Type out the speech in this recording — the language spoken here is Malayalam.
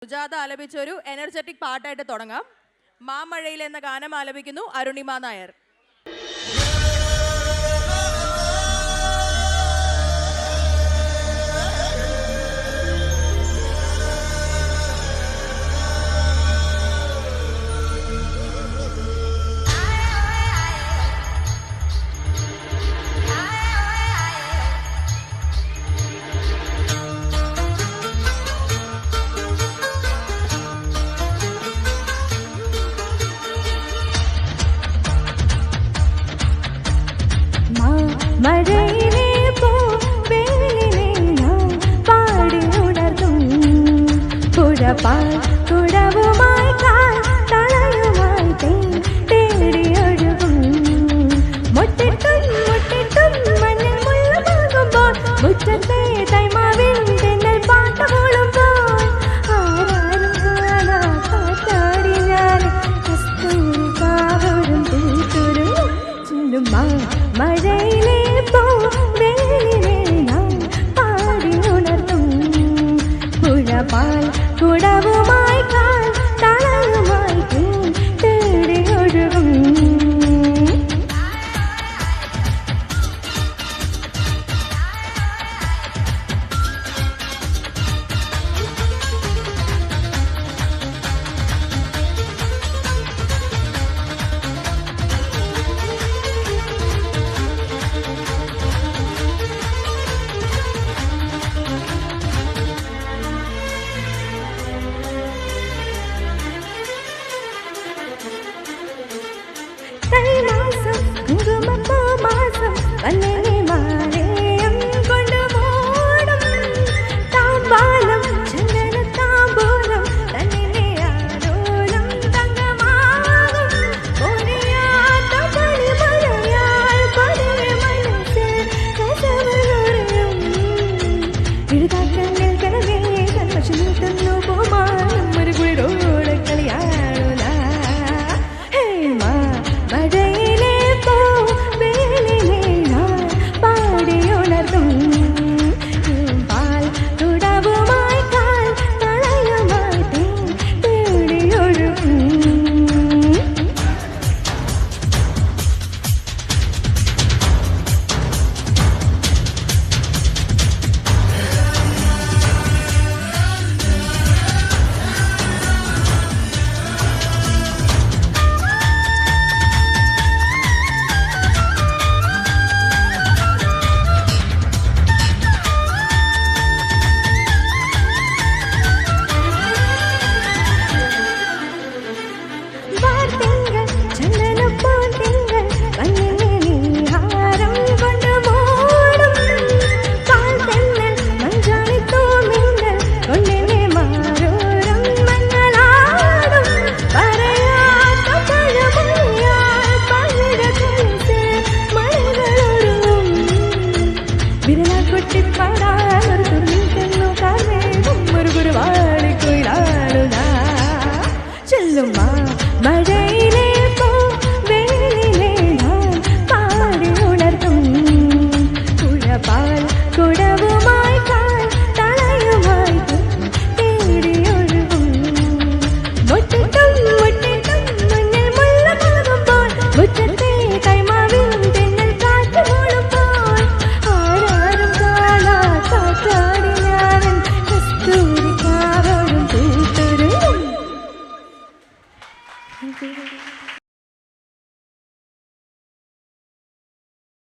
സുജാത ആലപിച്ച ഒരു എനർജറ്റിക് പാട്ടായിട്ട് തുടങ്ങാം. മാമഴയിൽ എന്ന ഗാനം ആലപിക്കുന്നു അരുണിമ നായർ. മഴയിലെ പൂവേലിനെ ഞാൻ പാടി ഉണർത്തും പുഴപാൽ കുടവുമായി കാൽ തളയുമായി തേടി ഒഴുകും മുട്ടിട്ടും മുട്ടിട്ടും മഞ്ഞൾ മുള്ളുമാകുമ്പോൾ മുറ്റത്തെ തൈമാവിൻ തെന്നൽ പാട്ട് പോളുമ്പോൾ ആരാരും കാണാ കാറ്റാടി ഞാൻ കസ്തൂരി കാവരും തൂത്തുരും ചുണ്ടും മഴയിലെ പൂവേലിനെ ഞാൻ പാടി ഉണർത്തും പുഴപാൽ കുടവുമായി കാൽ തളയുമായി തേടി ഒഴുകും കൈമാസം കുങ്കുമപ്പൂ മാസം വന്നേ മാലയം കൊണ്ടു മൂടും താമ്പാലം ചന്ദന താമ്പൂലം തന്നെ ആലോലം തങ്കമാകും പൊരിയാത്ത പണിമഴയാൽ പതിരെ മനസ്സിൽ കസവുകയും എഴുതാക്കണ്ണിൽ കനവേ കൺവശം തന്നു പോമാനം ഒരു കുളിരോടെ കളിയാടുന്ന മഴയിലെ പൂവേലിനെ ഞാൻ പാടി ഉണർത്തും പാൽ കുടവുമായി കാൽ തളയുമായി തേടി ഒഴുകും മഴയിലെ പൂവേലിനെ ഞാൻ പാടി ഉണർത്തും പുഴപാൽ കുടവുമായി കാൽ തളയുമായി തേടി ഒഴുകും മുട്ടിട്ടും മുട്ടിട്ടും മഞ്ഞൾ മുള്ളുമാകുമ്പോൾ മുറ്റത്തെ തൈമാവിൻ തെന്നൽ കാറ്റ് മൂളുമ്പോൾ ആരാരും കാണാ കാറ്റാടി ഞാനൻ കസ്തൂരി കാവലും തൂത്തുരും.